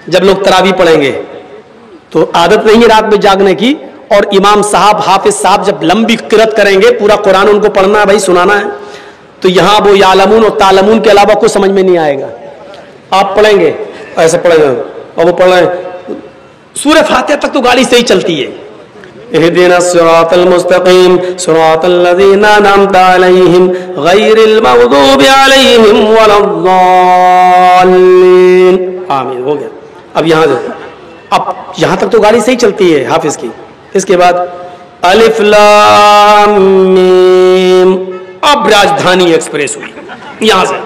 जब लोग तरावी पढ़ेंगे तो आदत नहीं है रात में जागने की, और इमाम साहब हाफिज साहब जब लंबी किरत करेंगे, पूरा कुरान उनको पढ़ना है भाई, सुनाना है, तो यहां वो यालमून और तालमून के अलावा कुछ समझ में नहीं आएगा। आप पढ़ेंगे ऐसे पढ़ेंगे और वो पढ़ रहे हैं सूरह फातिहा तक तो गाड़ी सही चलती है, इहदिनस सिरातल मुस्तकीम सिरातल लज़ीना अनअमता अलैहिम गैरिल मग़दूबि अलैहिम वलद्दाल्लीन, आमीन, हो गया। अब यहां तक तो गाड़ी सही चलती है हाफिज की। इसके बाद अलिफ लाम मीम, अब राजधानी एक्सप्रेस हुई यहां से,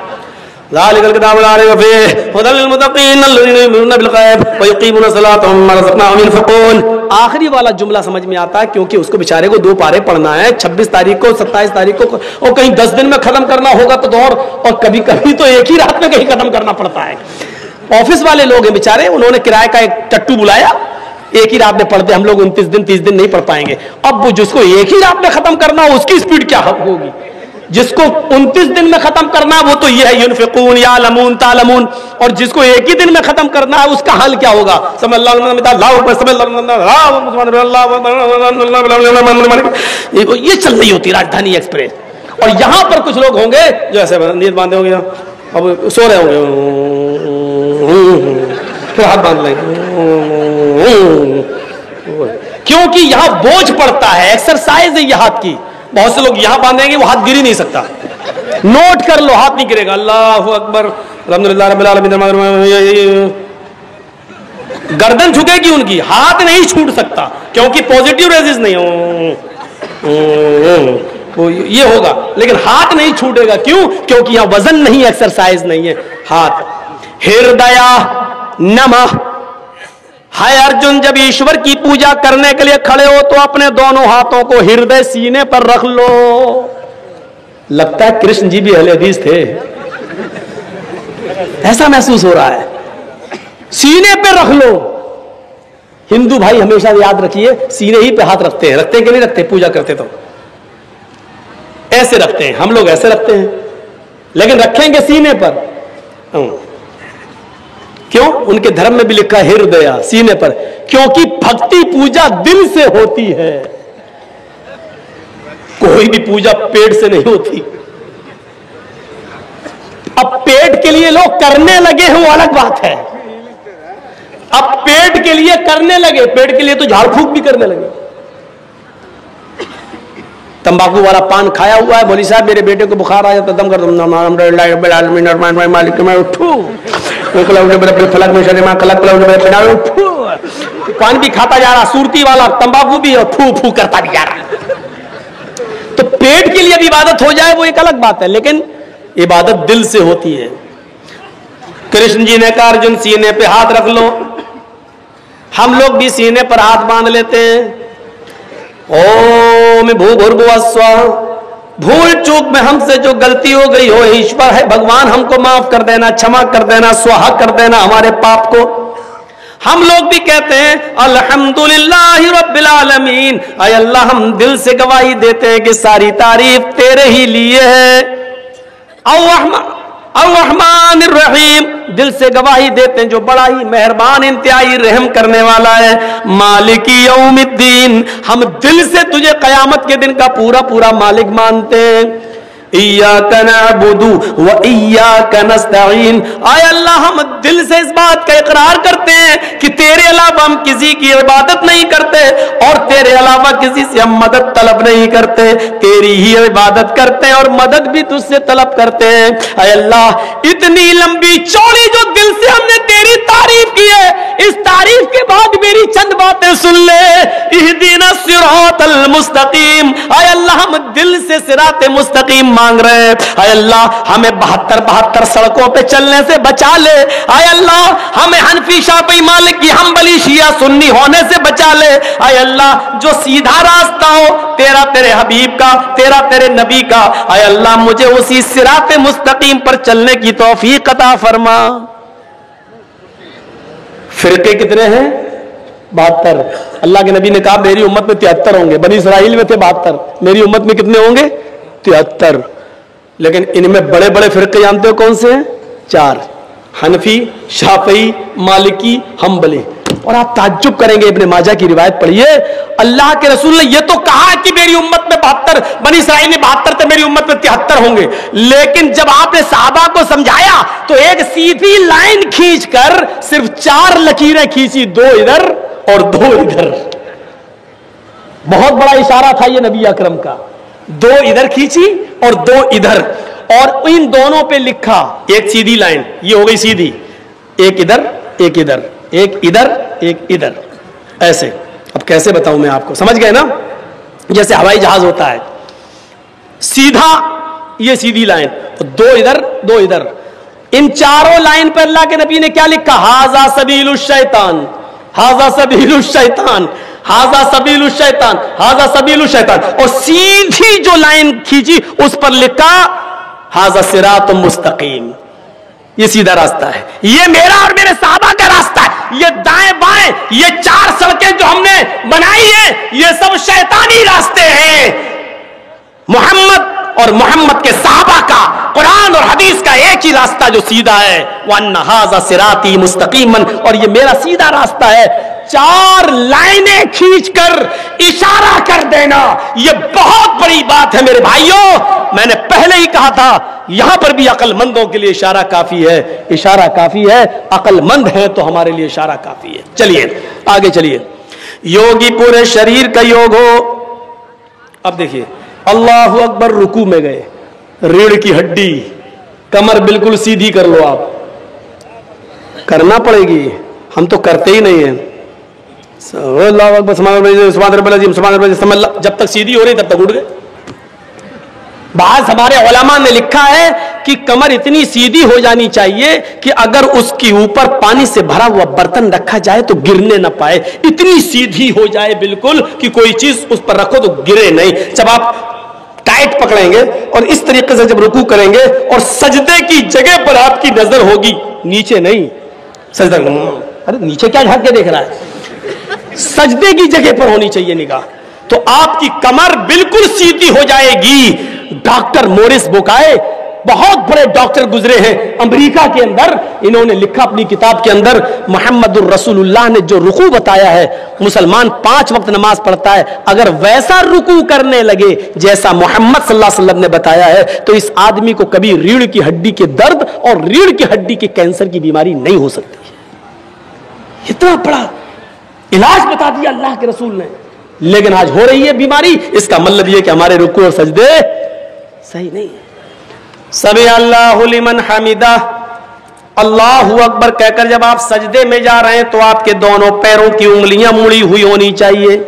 ज़ालिकल किताबु ला रैब फीहि हुदल लिल मुत्तक़ीन अल्लज़ीना युमिनूना बिल गैब व युक़ीमूना सलाता व मिम्मा रज़क़नाहुम युनफ़िक़ून। आखिरी वाला जुमला समझ में आता है क्योंकि उसको बेचारे को 2 पारे पढ़ना है, 26 तारीख को, 27 तारीख को, और कहीं 10 दिन में खत्म करना होगा तो और कभी कभी तो एक ही रात में कहीं खत्म करना पड़ता है। ऑफिस वाले लोग हैं बेचारे, उन्होंने किराए का एक टट्टू बुलाया, एक ही रात में पढ़ते, हम लोग 29 दिन 30 दिन नहीं पढ़ पाएंगे। अब वो जिसको एक ही रात में खत्म करना हो उसकी स्पीड क्या होगी, जिसको 29 दिन में खत्म करना वो तो ये है युनफ़िक़ून यालमून तालमून, और जिसको एक ही दिन में खत्म करना है उसका हल क्या होगा, ये चल रही होती राजधानी एक्सप्रेस। और यहां पर कुछ लोग होंगे जो ऐसे नींद बांधे होंगे, अब सो रहे होंगे, हाथ बांध लेंगे, क्योंकि यहां बोझ पड़ता है, एक्सरसाइज है ये हाथ की। बहुत से लोग यहां बांधेंगे वो हाथ गिर ही नहीं सकता, नोट कर लो, हाथ नहीं गिरेगा। अल्लाहु अकबर अल्हम्दुलिल्लाह रब्बिल आलमीन, गर्दन झुकेगी उनकी, हाथ नहीं छूट सकता क्योंकि पॉजिटिव रेजिस नहीं हो, ये होगा, लेकिन हाथ नहीं छूटेगा। क्यों? क्योंकि यहां वजन नहीं, एक्सरसाइज नहीं है हाथ। हृदय नमः, हाय अर्जुन, जब ईश्वर की पूजा करने के लिए खड़े हो तो अपने दोनों हाथों को हृदय सीने पर रख लो। लगता है कृष्ण जी भी अहले हदीस थे, ऐसा महसूस हो रहा है। सीने पे रख लो। हिंदू भाई हमेशा याद रखिए, सीने ही पे हाथ रखते हैं, रखते कि नहीं रखते? पूजा करते तो ऐसे रखते हैं, हम लोग ऐसे रखते हैं, लेकिन रखेंगे सीने पर। क्यों? उनके धर्म में भी लिखा है हृदय सीने पर, क्योंकि भक्ति पूजा दिल से होती है, कोई भी पूजा पेट से नहीं होती। अब पेट के लिए लोग करने लगे हैं वो अलग बात है, अब पेट के लिए करने लगे, पेट के लिए तो झाड़ फूक भी करने लगे। तंबाकू वाला पान खाया हुआ है, बोली साहब मेरे बेटे को बुखार आया तो दम कर दो, मालिक मैं उठू, पान भी खाता जा रहा, सूरती वाला तंबाकू भी, और फू फू करता भी जा रहा। तो पेट के लिए भी इबादत हो जाए वो एक अलग बात है, लेकिन इबादत दिल से होती है। कृष्ण जी ने कहा अर्जुन सीने पे हाथ रख लो, हम लोग भी सीने पर हाथ बांध लेते हैं। ओम भूर्भुवः स्वः, भूल चूक में हमसे जो गलती हो गई हो ईश्वर है भगवान हमको माफ कर देना, क्षमा कर देना, स्वाहा कर देना हमारे पाप को। हम लोग भी कहते हैं अल्हम्दुलिल्लाहि रब्बिल आलमीन, आय अल्लाह हम दिल से गवाही देते हैं कि सारी तारीफ तेरे ही लिए है। अर्रहमानिर रहीम, दिल से गवाही देते हैं जो बड़ा ही मेहरबान इंतहाई रहम करने वाला है। मालिकी यौमिद्दीन, हम दिल से तुझे कयामत के दिन का पूरा पूरा मालिक मानते हैं। इय्याका नअबुदु व इय्याका नस्तईन, आय अल्लाह हम दिल से इस बात का इकरार करते हैं कि तेरे अलावा हम किसी की इबादत नहीं करते और तेरे अलावा किसी से हम मदद तलब नहीं करते, तेरी ही इबादत करते हैं और मदद भी तुझसे तलब करते हैं। आय अल्लाह इतनी लंबी चौड़ी जो दिल से हमने तेरी तारीफ की है, इस तारीफ के बाद मेरी चंद बातें सुन ले। इहदिनस सिरातल मुस्तकीम, आय अल्लाह हम दिल से सिराते मुस्तकीम मांग रहे हैं। आय अल्लाह हमें 72 सड़कों पे चलने से बचा ले। आय अल्लाह हमें हनफी शाफी मालिकी हम्बली शिया सुन्नी होने से बचा ले। आय अल्लाह जो सीधा रास्ता हो तेरा, तेरे हबीब का, तेरा तेरे नबी का, आय अल्लाह मुझे उसी सिराते मुस्तकीम पर चलने की तौफीक अता फरमा। फिरके कितने हैं? 72। अल्लाह के नबी ने कहा मेरी उम्मत में 73 होंगे, बनी इसराइल में थे 72, मेरी उम्मत में कितने होंगे? 73। लेकिन इनमें बड़े बड़े फिरके जानते हो कौन से हैं? 4। हनफी, शाफई, मालिकी, हम्बली। और आप ताज्जुब करेंगे, इब्ने माजा की रिवायत पढ़िए, अल्लाह के रसूल ने यह तो कहा कि मेरी उम्मत में 72, बनी इसराइल में 72 थे, मेरी उम्मत में 73 होंगे। लेकिन जब आपने सहाबा को समझाया तो एक सीधी लाइन खींचकर सिर्फ 4 लकीरें खींची, 2 इधर और 2 इधर। बहुत बड़ा इशारा था यह नबी अकरम का। 2 इधर खींची और 2 इधर, और इन दोनों पे लिखा एक सीधी लाइन, ये हो गई सीधी, एक इधर एक इधर, एक इधर एक इधर, ऐसे। अब कैसे बताऊं मैं आपको, समझ गए ना? जैसे हवाई जहाज होता है, सीधा ये सीधी लाइन, 2 इधर 2 इधर। इन चारों लाइन पर अल्लाह के नबी ने क्या लिखा? हाजा सबीलुश शैतान, हाजा सबीलुश शैतान, हाजा सबीलुश शैतान, हाजा सबीलुश शैतान। और सीधी जो लाइन खींची उस पर लिखा हाजा सिरातुम मुस्तकीम, ये सीधा रास्ता है, ये मेरा और मेरे साहबा का रास्ता है। ये दाएं बाएं, ये 4 सड़कें जो हमने बनाई है, ये सब शैतानी रास्ते हैं। मोहम्मद और मोहम्मद के साहबा का, कुरान और हदीस का एक ही रास्ता जो सीधा है, वन्ना हाजा सिराती मुस्तकीमन, और ये मेरा सीधा रास्ता है। 4 लाइनें खींचकर इशारा कर देना, यह बहुत बड़ी बात है मेरे भाइयों। मैंने पहले ही कहा था, यहां पर भी अक्लमंदों के लिए इशारा काफी है, इशारा काफी है। अक्लमंद है तो हमारे लिए इशारा काफी है। चलिए आगे चलिए। योगी पूरे शरीर का योग हो। अब देखिए, अल्लाहु अकबर, रुकू में गए, रीढ़ की हड्डी, कमर बिल्कुल सीधी कर लो। आप करना पड़ेगी, हम तो करते ही नहीं है। जब तक सीधी हो रही तब तक उठ गए। बाज हमारे उलमा ने लिखा है कि कमर इतनी सीधी हो जानी चाहिए कि अगर उसके ऊपर पानी से भरा हुआ बर्तन रखा जाए तो गिरने ना पाए, इतनी सीधी हो जाए बिल्कुल कि कोई चीज उस पर रखो तो गिरे नहीं। जब आप टाइट पकड़ेंगे और इस तरीके से जब रुकू करेंगे और सजदे की जगह पर आपकी नजर होगी, नीचे नहीं। सजदा, अरे नीचे क्या झांक के देख रहा है? सजदे की जगह पर होनी चाहिए निगाह, तो आपकी कमर बिल्कुल सीधी हो जाएगी। डॉक्टर मोरिस बुकाए, बहुत बड़े डॉक्टर गुजरे हैं अमेरिका के अंदर, इन्होंने लिखा अपनी किताब के अंदर, मोहम्मदुर रसूलुल्लाह ने जो रुकू बताया है, मुसलमान 5 वक्त नमाज पढ़ता है, अगर वैसा रुकू करने लगे जैसा मोहम्मद सल्लल्लाहु अलैहि वसल्लम ने बताया है, तो इस आदमी को कभी रीढ़ की हड्डी के दर्द और रीढ़ की हड्डी के कैंसर की बीमारी नहीं हो सकती। इतना बड़ा इलाज बता दिया अल्लाह के रसूल ने, लेकिन आज हो रही है बीमारी। इसका मतलब यह कि हमारे रुकू और सजदे सही नहीं है। समी अल्लाहु लिमन हमिदा, अल्लाहु अकबर कहकर जब आप सजदे में जा रहे हैं तो आपके दोनों पैरों की उंगलियां मुड़ी हुई होनी चाहिए,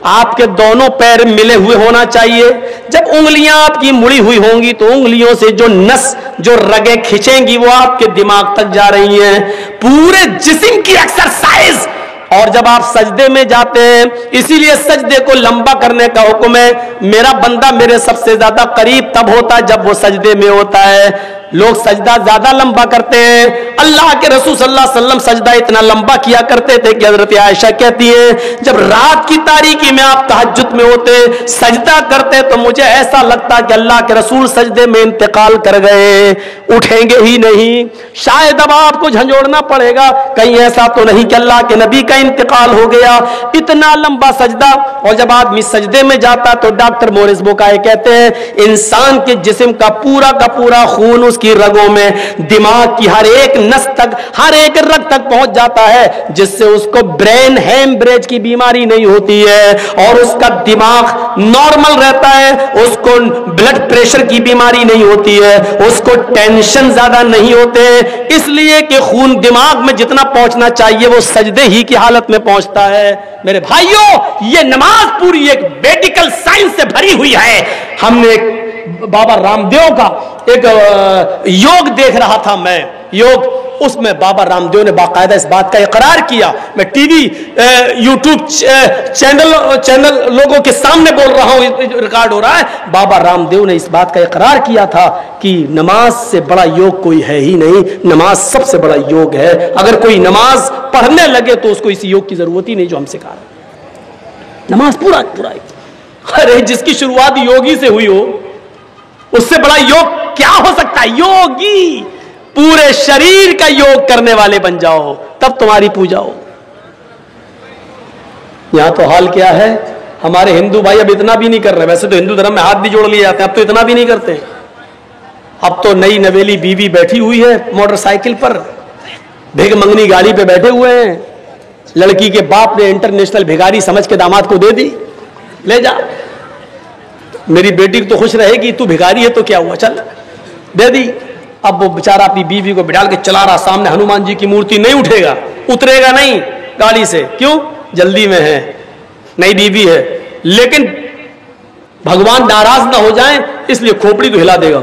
आपके दोनों पैर मिले हुए होना चाहिए। जब उंगलियां आपकी मुड़ी हुई होंगी तो उंगलियों से जो नस, जो रगें खिंचेंगी वो आपके दिमाग तक जा रही हैं, पूरे जिस्म की एक्सरसाइज। और जब आप सजदे में जाते हैं, इसीलिए सजदे को लंबा करने का हुक्म है। मेरा बंदा मेरे सबसे ज्यादा करीब तब होता है जब वो सजदे में होता है। लोग सजदा ज्यादा लंबा करते हैं। अल्लाह के रसूल सल्लल्लाहु अलैहि वसल्लम सजदा इतना लंबा किया करते थे कि हजरत आयशा कहती है, जब रात की तारीकी में आप तहज्जुद में होते, सजदा करते, तो मुझे ऐसा लगता कि अल्लाह के रसूल सजदे में इंतकाल कर गए, उठेंगे ही नहीं। शायद अब आपको झंझोड़ना पड़ेगा, कहीं ऐसा तो नहीं कि अल्लाह के नबी का इंतकाल हो गया। इतना लंबा सजदा। और जब आदमी सजदे में जाता तो डॉक्टर मोरिस बुकाए कहते हैं, इंसान के जिस्म का पूरा खून उसकी रगों में, दिमाग की हर एक नस तक, हर एक रग तक पहुंच जाता है, जिससे उसको ब्रेन हेमरेज की बीमारी नहीं होती है और उसका दिमाग नॉर्मल रहता है, उसको ब्लड प्रेशर की बीमारी नहीं होती है, उसको टेंशन ज्यादा नहीं होते, इसलिए कि खून दिमाग में जितना पहुंचना चाहिए वो सजदे ही की हालत में पहुंचता है। मेरे भाइयों, ये नमाज पूरी एक मेडिकल साइंस से भरी हुई है। हमने बाबा रामदेव का एक योग देख रहा था मैं, योग, उसमें बाबा रामदेव ने बाकायदा इस बात का इकरार किया। मैं टीवी यूट्यूब चैनल लोगों के सामने बोल रहा हूं, रिकॉर्ड हो रहा है। बाबा रामदेव ने इस बात का इकरार किया था कि नमाज से बड़ा योग कोई है ही नहीं, नमाज सबसे बड़ा योग है। अगर कोई नमाज पढ़ने लगे तो उसको इस योग की जरूरत ही नहीं जो हम सिखा रहे हैं। नमाज पूरा अरे जिसकी शुरुआत योगी से हुई हो, उससे बड़ा योग क्या हो सकता है? योगी पूरे शरीर का योग करने वाले बन जाओ, तब तुम्हारी पूजा हो। यहां तो हाल क्या है, हमारे हिंदू भाई अब इतना भी नहीं कर रहे। वैसे तो हिंदू धर्म में हाथ भी जोड़ लिए जाते हैं, अब तो इतना भी नहीं करते। अब तो नई नवेली बीवी बैठी हुई है मोटरसाइकिल पर, भिग मंगनी गाड़ी पे बैठे हुए हैं, लड़की के बाप ने इंटरनेशनल भिखारी समझ के दामाद को दे दी, ले जा, मेरी बेटी तो खुश रहेगी, तू भिखारी है तो क्या हुआ, चल दे दी। अब वो बेचारा अपनी बीवी को बिठाल के चला रहा, सामने हनुमान जी की मूर्ति, नहीं उठेगा, उतरेगा नहीं गाड़ी से, क्यों, जल्दी में है, नई बीवी है। लेकिन भगवान नाराज ना हो जाए इसलिए खोपड़ी तो हिला देगा।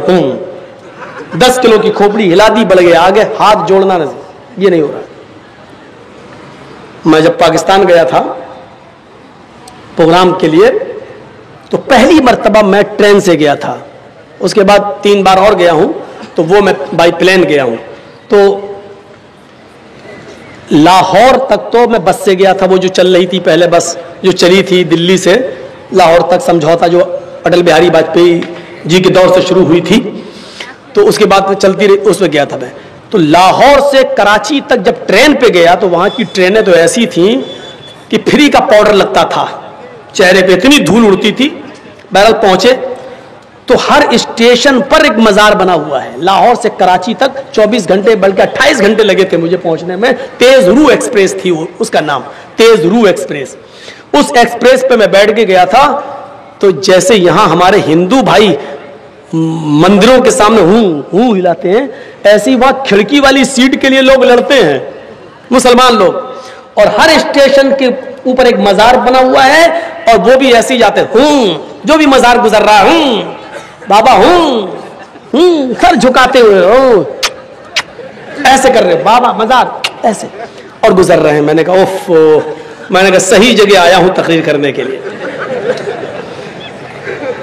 10 किलो की खोपड़ी हिला दी, बढ़ गया आगे, हाथ जोड़ना नहीं, ये नहीं हो रहा। मैं जब पाकिस्तान गया था प्रोग्राम के लिए, तो पहली मर्तबा मैं ट्रेन से गया था, उसके बाद 3 बार और गया हूं, तो वो मैं बाई प्लेन गया हूं। तो लाहौर तक तो मैं बस से गया था, वो जो चल रही थी पहले बस जो चली थी दिल्ली से लाहौर तक, समझौता जो अटल बिहारी वाजपेयी जी के दौर से शुरू हुई थी, तो उसके बाद में चलती रही, उसमें गया था मैं। तो लाहौर से कराची तक जब ट्रेन पे गया तो वहां की ट्रेनें तो ऐसी थी कि फ्री का पाउडर लगता था चेहरे पे, इतनी धूल उड़ती थी। बहरहाल पहुंचे तो हर स्टेशन पर एक मजार बना हुआ है। लाहौर से कराची तक 24 घंटे बल्कि 28 घंटे लगे थे मुझे पहुंचने में। तेज रू एक्सप्रेस थी वो, उसका नाम तेज रू एक्सप्रेस। उस एक्सप्रेस पे मैं बैठ के गया था, तो जैसे यहां हमारे हिंदू भाई मंदिरों के सामने हूं हिलाते हैं, ऐसी वहां खिड़की वाली सीट के लिए लोग लड़ते हैं, मुसलमान लोग। और हर स्टेशन के ऊपर एक मजार बना हुआ है, और वो भी ऐसे ही जाते हैं, जो भी मजार गुजर रहा है, बाबा सर झुकाते हुए ऐसे कर रहे, बाबा मजार ऐसे, और गुजर रहे हैं। मैंने कहा ओफ, मैंने कहा सही जगह आया हूं तकरीर करने के लिए।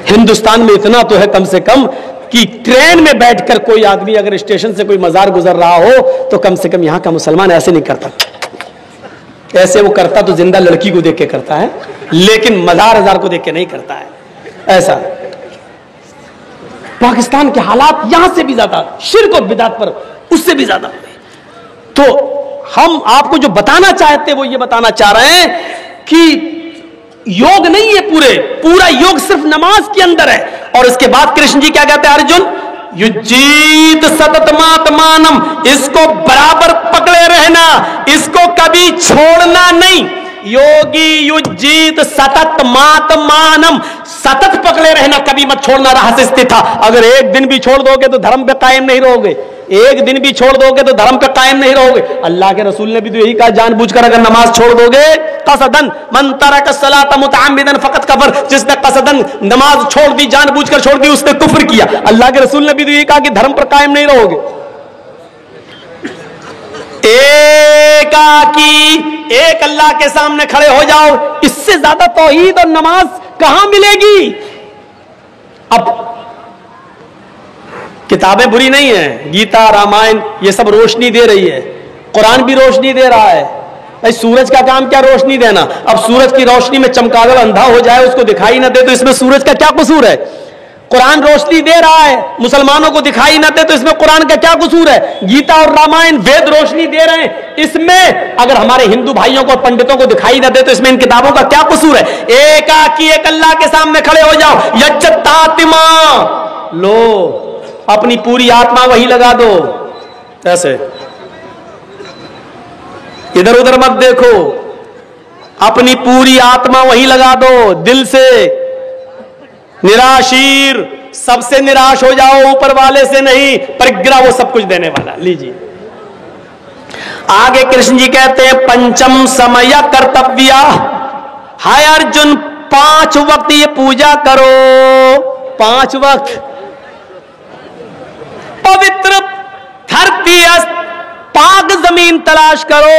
हिंदुस्तान में इतना तो है कम से कम कि ट्रेन में बैठकर कोई आदमी अगर स्टेशन से कोई मजार गुजर रहा हो तो कम से कम यहां का मुसलमान ऐसे नहीं करता। ऐसे वो करता तो जिंदा लड़की को देख के करता है, लेकिन मजार को देख के नहीं करता है। ऐसा पाकिस्तान के हालात यहां से भी ज्यादा शिर्क और बिदात पर उससे भी ज्यादा। तो हम आपको जो बताना चाहते हैं वो ये बताना चाह रहे हैं कि योग नहीं है, पूरा योग सिर्फ नमाज के अंदर है। और इसके बाद कृष्ण जी क्या कहते हैं, अर्जुन युजीत सततमात्मानम, इसको बराबर पकड़े रहना, इसको कभी छोड़ना नहीं। योगी युजीत सतत मातमानम, सतत पकड़े रहना, कभी मत छोड़ना, रहस्य स्थित था। अगर एक दिन भी छोड़ दोगे तो धर्म पे कायम नहीं रहोगे, एक दिन भी छोड़ दोगे तो धर्म पे कायम नहीं रहोगे। अल्लाह के रसूल ने भी तो यही कहा, जानबूझकर अगर नमाज छोड़ दोगे, कसदन मन तरक सलात मुतअम्मिदन फकत कफर, जिसने कसदन नमाज छोड़ दी, जानबूझकर छोड़ दी, उसने कुफ्र किया। अल्लाह के रसूल ने भी तो यही कहा कि धर्म पर कायम नहीं रहोगे। एक अल्लाह के सामने खड़े हो जाओ, इससे ज्यादा तौहीद और नमाज कहां मिलेगी। अब किताबें बुरी नहीं है, गीता रामायण ये सब रोशनी दे रही है, कुरान भी रोशनी दे रहा है। भाई सूरज का काम क्या रोशनी देना। अब सूरज की रोशनी में चमगादड़ अंधा हो जाए, उसको दिखाई ना दे, तो इसमें सूरज का क्या कसूर है। कुरान रोशनी दे रहा है, मुसलमानों को दिखाई ना दे, तो इसमें कुरान का क्या कसूर है। गीता और रामायण वेद रोशनी दे रहे हैं, इसमें अगर हमारे हिंदू भाइयों को और पंडितों को दिखाई ना दे तो इसमें इन किताबों का क्या कसूर है। एक अल्लाह के सामने खड़े हो जाओ, यज्जतातिमा लो, अपनी पूरी आत्मा वही लगा दो। ऐसे इधर उधर मत देखो, अपनी पूरी आत्मा वही लगा दो, दिल से निराशीर, सबसे निराश हो जाओ, ऊपर वाले से नहीं, परिग्रह वो सब कुछ देने वाला। लीजिए आगे कृष्ण जी कहते हैं, पंचम समय कर्तव्य, हाय अर्जुन 5 वक्त ये पूजा करो, 5 वक्त। पवित्र धरती पाक जमीन तलाश करो,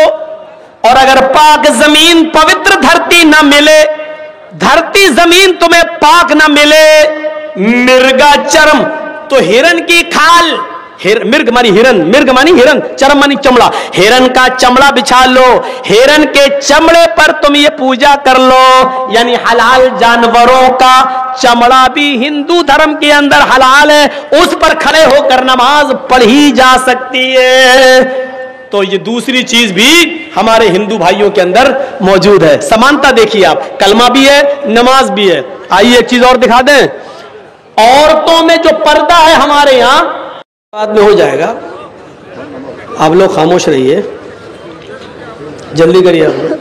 और अगर पाक जमीन पवित्र धरती न मिले, धरती जमीन तुम्हें पाक न मिले, मिर्गा चर्म तो हिरन की खाल, मिर्ग मानी हिरन, मिर्ग मानी हिरन, चरम मानी चमड़ा, हिरन का चमड़ा बिछा लो, हिरन के चमड़े पर तुम ये पूजा कर लो। यानी हलाल जानवरों का चमड़ा भी हिंदू धर्म के अंदर हलाल है, उस पर खड़े होकर नमाज पढ़ी जा सकती है। तो ये दूसरी चीज भी हमारे हिंदू भाइयों के अंदर मौजूद है। समानता देखिए आप, कलमा भी है, नमाज भी है। आइए एक चीज और दिखा दें, औरतों में जो पर्दा है हमारे यहां, बाद में हो जाएगा, आप लोग खामोश रहिए, जल्दी करिए। आप लोग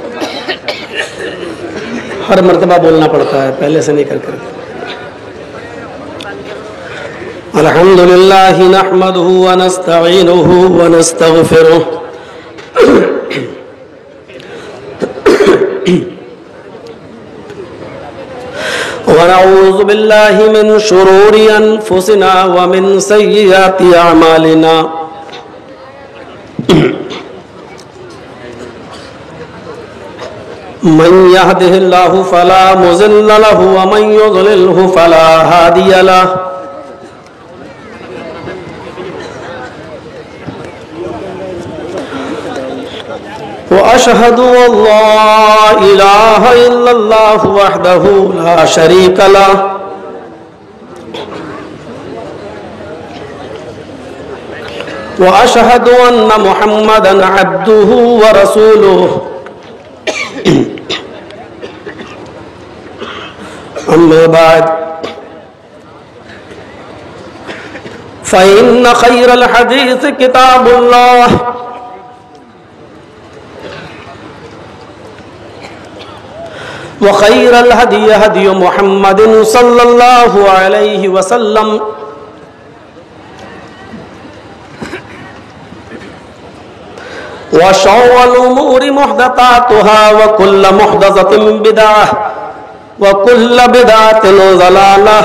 हर मर्तबा बोलना पड़ता है, पहले से नहीं कर कर। अल्हम्दुलिल्लाह नहमदुहु व नस्तईनुहु व नस्तगफिरुह व नऊज़ु बिल्लाहि मिन शुरूरि अनफुसिना व मिन सय्यिआति अमालिना। मन यहदिहिल्लाहु फला मुज़िल्ल लहु व मन युज़लिल्हु फला हादिय लहु। वअशहदु अल्ला इलाहा इल्लल्लाहु वहदहु ला शरीका लहु वअशहदु अन्ना मुहम्मदन अब्दुहु व रसूलुहु। अम्मा बाद फ़इन्न खैरल हदीस किताबुल्लाह व खैरल हदी हदी मुहम्मदिन सल्लल्लाहु अलैहि वसल्लम व शर्रुल उमूरि मुहदसातुहा व कुल्लु मुहदसतिन बिदअह व कुल्लु बिदअतिन ज़लालह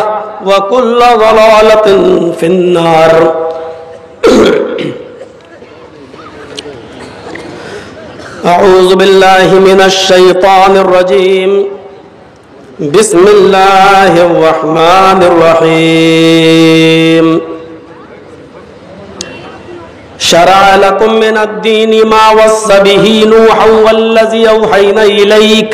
व कुल्लु ज़लालतिन फिन्नार। अऊज़ु बिल्लाहि मिनश शैतानिर रजीम। बिस्मिल्लाहिर रहमानिर रहीम। शरअ लकुम मिनद्दीनि मा वस्सा बिही नूहन वल्लज़ी औहैना इलैक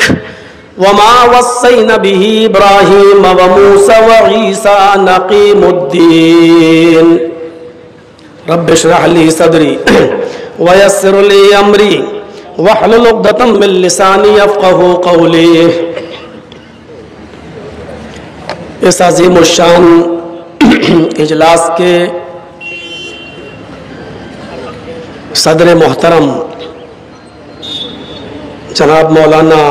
वमा वस्सैना बिही इब्राहीम व मूसा व ईसा अन अक़ीमुद्दीन। रब्बि इश्रह ली सदरी व यस्सिर ली अमरी वहलुल उक़दतम मिन लिसानी यफ़क़हू क़ौली। इस अज़ीमुश्शान इजलास के सदर मोहतरम जनाब मौलाना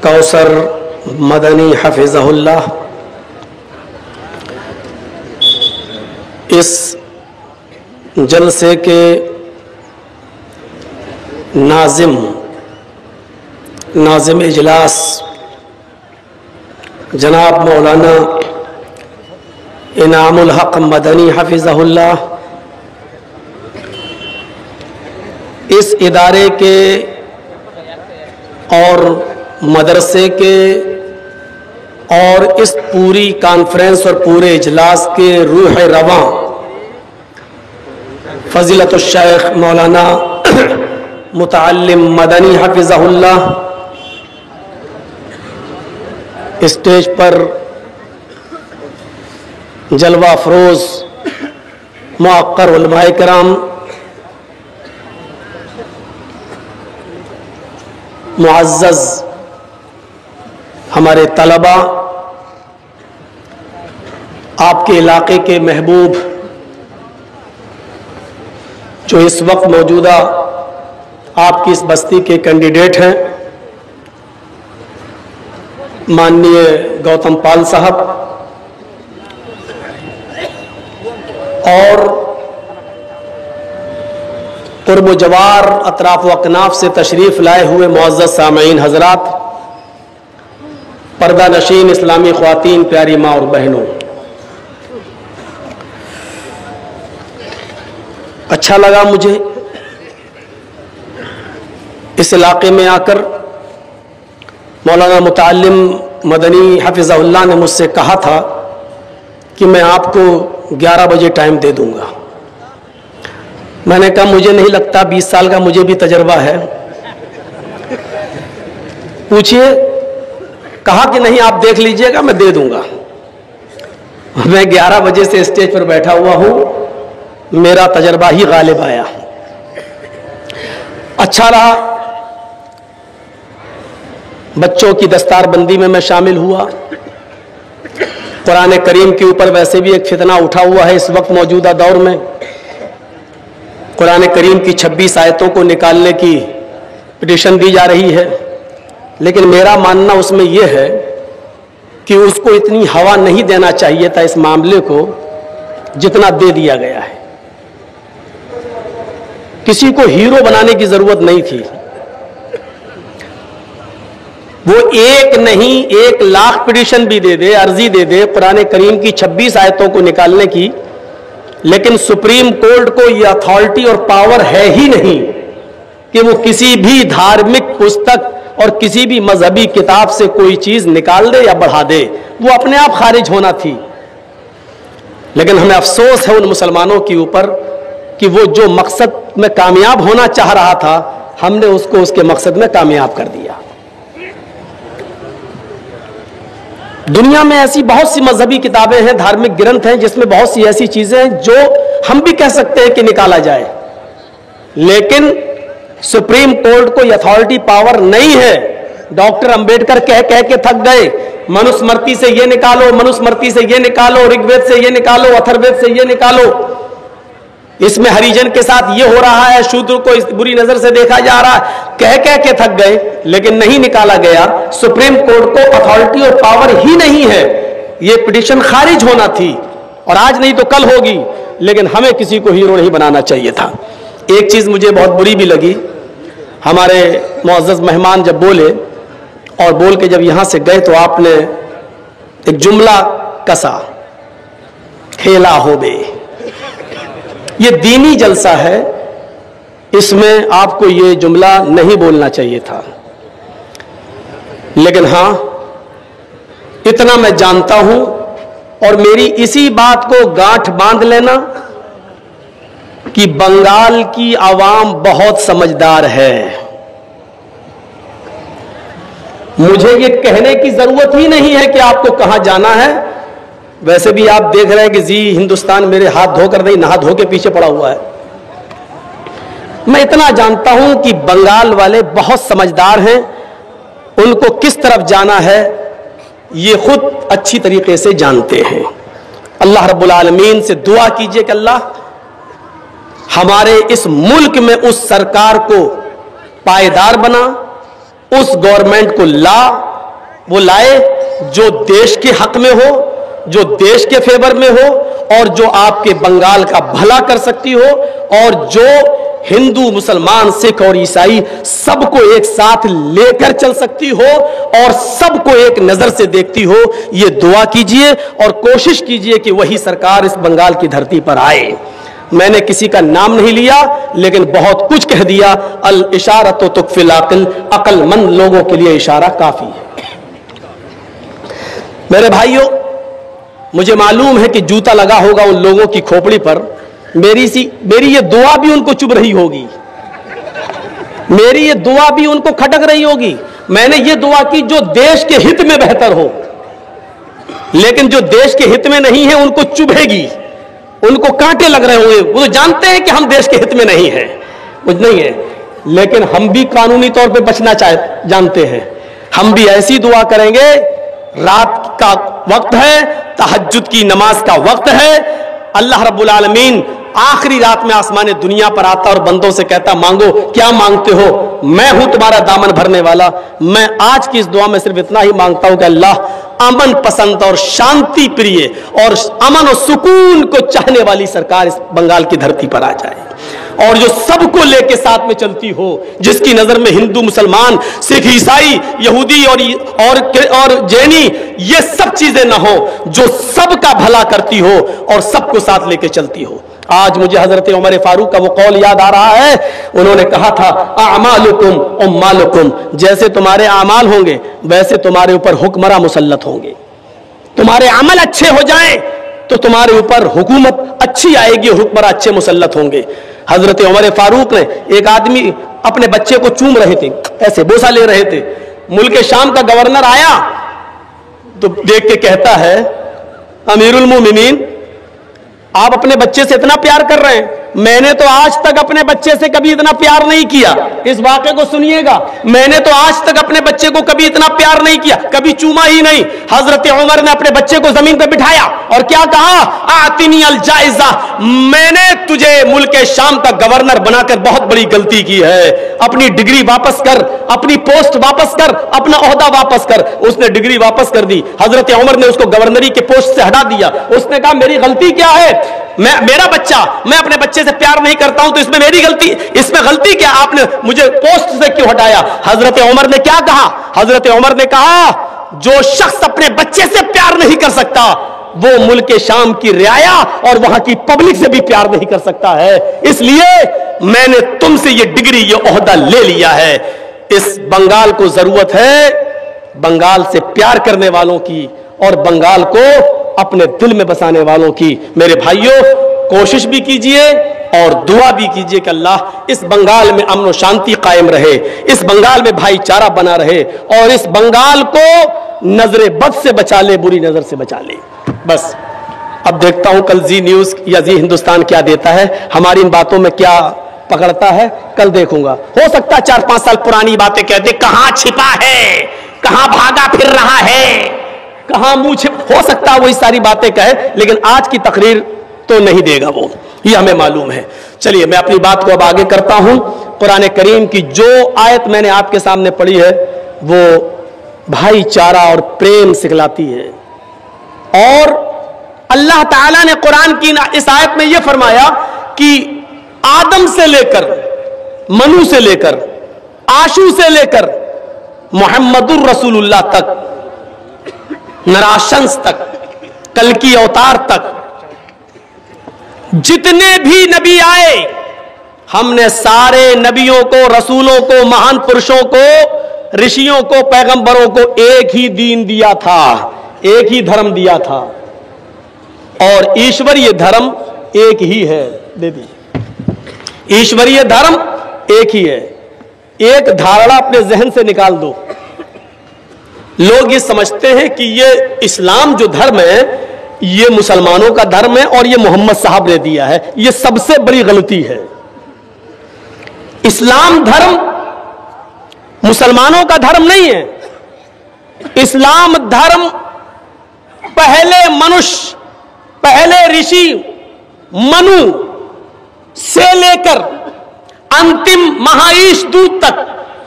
कौसर मदनी हफ़िज़हुल्लाह, इस जलसे के नाज़िम इजलास जनाब मौलाना इनामुल हक़ मदनी हफ़िज़हुल्लाह, इस इदारे के और मदरसे के और इस पूरी कॉन्फ्रेंस और पूरे इजलास के रूह रवां फ़ज़ीलतुश शेख मौलाना मुतअल्लिम मदनी हफ़िज़हुल्लाह स्टेज पर जलवा अफरोज़ मुअक्कर उलमाए किराम, मुअज़्ज़ज़ हमारे तलबा, आपके इलाके के महबूब जो इस वक्त मौजूदा आपकी इस बस्ती के कैंडिडेट हैं, माननीय गौतम पाल साहब और कुर्ब जवार अतराफ व अकनाफ से तशरीफ़ लाए हुए मुअज़्ज़ज़ सामईन हज़रात, पर्दा नशीन इस्लामी ख़वातीन, प्यारी माँ और बहनों, अच्छा लगा मुझे इस इलाके में आकर। मौलाना मुतअल्लिम मदनी हफ़िज़हुल्लाह ने मुझसे कहा था कि मैं आपको 11 बजे टाइम दे दूंगा। मैंने कहा मुझे नहीं लगता, 20 साल का मुझे भी तजर्बा है, पूछिए। कहा कि नहीं आप देख लीजिएगा, मैं दे दूंगा। मैं 11 बजे से स्टेज पर बैठा हुआ हूं, मेरा तजर्बा ही गालिब आया। अच्छा रहा, बच्चों की दस्तारबंदी में मैं शामिल हुआ। कुरान करीम के ऊपर वैसे भी एक फितना उठा हुआ है इस वक्त मौजूदा दौर में। कुरान करीम की 26 आयतों को निकालने की पिटीशन दी जा रही है, लेकिन मेरा मानना उसमें यह है कि उसको इतनी हवा नहीं देना चाहिए था इस मामले को जितना दे दिया गया है। किसी को हीरो बनाने की जरूरत नहीं थी। वो एक नहीं 1 लाख पिटीशन भी दे दे, अर्जी दे दे कुरान करीम की 26 आयतों को निकालने की, लेकिन सुप्रीम कोर्ट को यह अथॉरिटी और पावर है ही नहीं कि वो किसी भी धार्मिक पुस्तक और किसी भी मजहबी किताब से कोई चीज निकाल दे या बढ़ा दे। वो अपने आप खारिज होना थी। लेकिन हमें अफसोस है उन मुसलमानों के ऊपर कि वो जो मकसद में कामयाब होना चाह रहा था, हमने उसको उसके मकसद में कामयाब कर दिया। दुनिया में ऐसी बहुत सी मजहबी किताबें हैं, धार्मिक ग्रंथ हैं, जिसमें बहुत सी ऐसी चीजें हैं जो हम भी कह सकते हैं कि निकाला जाए, लेकिन सुप्रीम कोर्ट को अथॉरिटी पावर नहीं है। डॉक्टर अंबेडकर कह कह के थक गए, मनुस्मृति से ये निकालो, मनुस्मृति से ये निकालो, ऋग्वेद से ये निकालो, अथर्ववेद से ये निकालो। इसमें हरिजन के साथ ये हो रहा है, शूद्र को इस बुरी नजर से देखा जा रहा है, कह कह के थक गए, लेकिन नहीं निकाला गया। सुप्रीम कोर्ट को अथॉरिटी और पावर ही नहीं है। ये पिटीशन खारिज होना थी और आज नहीं तो कल होगी, लेकिन हमें किसी को हीरो नहीं बनाना चाहिए था। एक चीज मुझे बहुत बुरी भी लगी, हमारे मुअज़्ज़ज़ मेहमान जब बोले और बोल के जब यहां से गए तो आपने एक जुमला कसा, खेला हो बे। ये दीनी जलसा है, इसमें आपको ये जुमला नहीं बोलना चाहिए था। लेकिन हां, इतना मैं जानता हूं और मेरी इसी बात को गांठ बांध लेना कि बंगाल की आवाम बहुत समझदार है। मुझे ये कहने की जरूरत ही नहीं है कि आपको कहां जाना है। वैसे भी आप देख रहे हैं कि जी हिंदुस्तान मेरे हाथ धोकर नहीं, नहा धो के पीछे पड़ा हुआ है। मैं इतना जानता हूं कि बंगाल वाले बहुत समझदार हैं, उनको किस तरफ जाना है ये खुद अच्छी तरीके से जानते हैं। अल्लाह रब्बुल आलमीन से दुआ कीजिए कि अल्लाह हमारे इस मुल्क में उस सरकार को पायदार बना, उस गवर्नमेंट को वो लाए जो देश के हक में हो, जो देश के फेवर में हो और जो आपके बंगाल का भला कर सकती हो, और जो हिंदू, मुसलमान, सिख और ईसाई सबको एक साथ लेकर चल सकती हो और सबको एक नजर से देखती हो। ये दुआ कीजिए और कोशिश कीजिए कि वही सरकार इस बंगाल की धरती पर आए। मैंने किसी का नाम नहीं लिया, लेकिन बहुत कुछ कह दिया। अल इशारतो तुकफिल अक्ल, अक्लमंद लोगों के लिए इशारा काफी है। मेरे भाइयों, मुझे मालूम है कि जूता लगा होगा उन लोगों की खोपड़ी पर। मेरी ये दुआ भी उनको चुभ रही होगी, मेरी ये दुआ भी उनको खटक रही होगी। मैंने ये दुआ की जो देश के हित में बेहतर हो, लेकिन जो देश के हित में नहीं है उनको चुभेगी, उनको कांटे लग रहे होंगे। वो तो जानते हैं कि हम देश के हित में नहीं है, कुछ नहीं है, लेकिन हम भी कानूनी तौर पे बचना जानते हैं। हम भी ऐसी दुआ करेंगे। रात का वक्त है, तहज्जुद की नमाज का वक्त है। अल्लाह रब्बुल आलमीन आखिरी रात में आसमान दुनिया पर आता और बंदों से कहता, मांगो, क्या मांगते हो, मैं हूं तुम्हारा दामन भरने वाला। मैं आज की इस दुआ में सिर्फ इतना ही मांगता हूं कि अल्लाह अमन पसंद और शांति प्रिय और अमन और सुकून को चाहने वाली सरकार इस बंगाल की धरती पर आ जाए, और जो सबको लेके साथ में चलती हो, जिसकी नजर में हिंदू, मुसलमान, सिख, ईसाई, यहूदी और जैनी ये सब चीजें ना हो, जो सबका भला करती हो और सबको साथ लेके चलती हो। आज मुझे हजरत उमर फारूक का वो कौल याद आ रहा है। उन्होंने कहा था, अमालुकुम उम्मालुकुम, जैसे तुम्हारे अमाल होंगे वैसे तुम्हारे ऊपर हुक्मरां मुसल्लत होंगे। तुम्हारे अमल अच्छे हो जाएं तो तुम्हारे ऊपर हुकूमत अच्छी आएगी, हुक्मरान अच्छे मुसल्लत होंगे। हजरत उमर फारूक ने, एक आदमी अपने बच्चे को चूम रहे थे, ऐसे बोसा ले रहे थे, मुल्क शाम का गवर्नर आया तो देख के कहता है, अमीरुल मोमिनीन आप अपने बच्चे से इतना प्यार कर रहे हैं, मैंने तो आज तक अपने बच्चे से कभी इतना प्यार नहीं किया। इस वाक़े को सुनिएगा, मैंने तो आज तक अपने बच्चे को कभी इतना प्यार नहीं किया, कभी चूमा ही नहीं। हजरत उमर ने अपने बच्चे को जमीन पर बिठाया और क्या कहा, आतिनी अल जायजा, मैंने तुझे मुल्क शाम का गवर्नर बनाकर बहुत बड़ी गलती की है, अपनी डिग्री वापस कर, अपनी पोस्ट वापस कर, अपना ओहदा वापस कर। उसने डिग्री वापस कर दी। हजरत उमर ने उसको गवर्नरी के पोस्ट से हटा दिया। उसने कहा मेरी गलती क्या है, मेरा बच्चा, मैं अपने बच्चे से प्यार नहीं करता हूं तो इसमें मेरी गलती, इसमें गलती क्या, आपने मुझे पोस्ट से क्यों हटाया? हजरत उमर ने क्या कहा? हजरत उमर ने कहा जो शख्स अपने बच्चे से प्यार नहीं कर सकता वो मुल्क शाम की रियाया और वहां की पब्लिक से भी प्यार नहीं कर सकता है, इसलिए मैंने तुमसे ये डिग्री, ये ओहदा ले लिया है। इस बंगाल को जरूरत है बंगाल से प्यार करने वालों की और बंगाल को अपने दिल में बसाने वालों की। मेरे भाइयों, कोशिश भी कीजिए और दुआ भी कीजिए कि अल्लाह इस बंगाल में अमन और शांति कायम रहे, इस बंगाल में भाईचारा बना रहे और इस बंगाल को नजरे बद से बचा ले, बुरी नजर से बचा ले। बस अब देखता हूं कल जी न्यूज या जी हिंदुस्तान क्या देता है, हमारी इन बातों में क्या पकड़ता है, कल देखूंगा। हो सकता है 4-5 साल पुरानी बातें कहते, कहां छिपा है, कहां भागा फिर रहा है, कहां मुंह छिप, हो सकता है वही सारी बातें कहे, लेकिन आज की तकरीर तो नहीं देगा वो, ये हमें मालूम है। चलिए मैं अपनी बात को अब आगे करता हूं। कुरान करीम की जो आयत मैंने आपके सामने पढ़ी है वो भाईचारा और प्रेम सिखलाती है। और अल्लाह ताला ने कुरान की इस आयत में यह फरमाया कि आदम से लेकर, मनु से लेकर, आशू से लेकर मोहम्मदुर रसूलुल्लाह तक, नराशंस तक, कल की अवतार तक, जितने भी नबी आए हमने सारे नबियों को, रसूलों को, महान पुरुषों को, ऋषियों को, पैगंबरों को एक ही दीन दिया था, एक ही धर्म दिया था और ईश्वरीय धर्म एक ही है। दे दी, ईश्वरीय धर्म एक ही है। एक धारणा अपने जहन से निकाल दो, लोग ये समझते हैं कि ये इस्लाम जो धर्म है ये मुसलमानों का धर्म है और ये मोहम्मद साहब ने दिया है। ये सबसे बड़ी गलती है। इस्लाम धर्म मुसलमानों का धर्म नहीं है। इस्लाम धर्म पहले मनुष्य, पहले ऋषि मनु से लेकर अंतिम महाईश दूत तक,